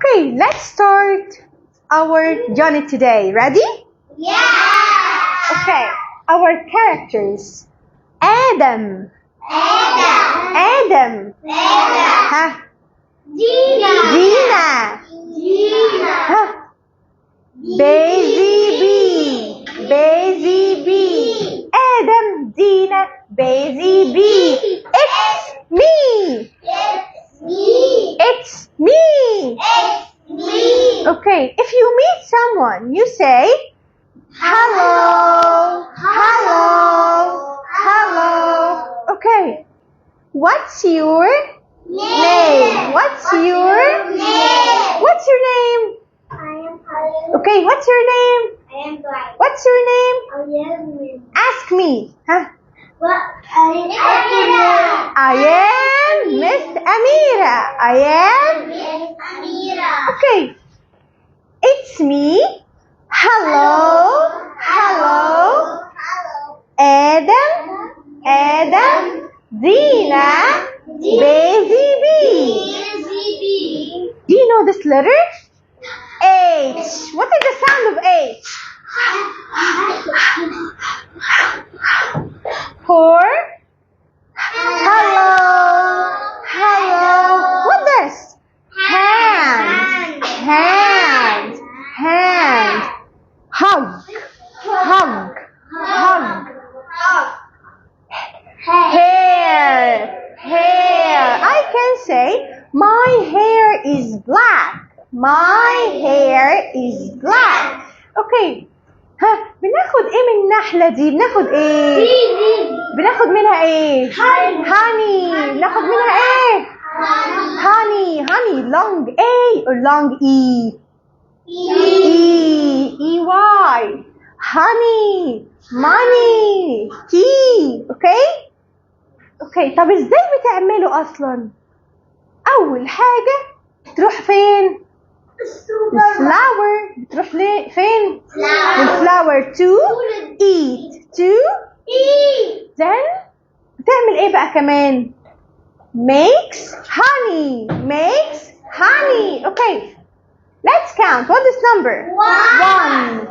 Okay, let's start our unit today. Ready? Yeah. Okay, our characters. Adam. Adam. Ha. Dina. Ha. Baby B. Adam, Dina, Baby B. It's me. It's me. Okay, if you meet someone, you say, hello. Okay, what's your name? What's your name? Okay, what's your name? What's your name? Ask me. Huh? I am Miss Amira. Okay, it's me. Hello. Adam, Dina, Baby B. Do you know this letter? H. What is the sound of H? For hello. What this? Hand. Hug. Hair. I can say my hair is black. Okay. ها بناخد ايه من النحلة دي؟ بناخد ايه؟ بناخد منها ايه؟ honey. بناخد منها ايه؟ honey. long A or long E? E-Y. honey, money, key. اوكي طب ازاي بتعمله اصلا؟ اول حاجة تروح فين؟ الفلاور. بتروح فين؟ الفلاور to eat. then بتعمل ايه بقى كمان؟ makes honey. Okay, let's count. What is number? 1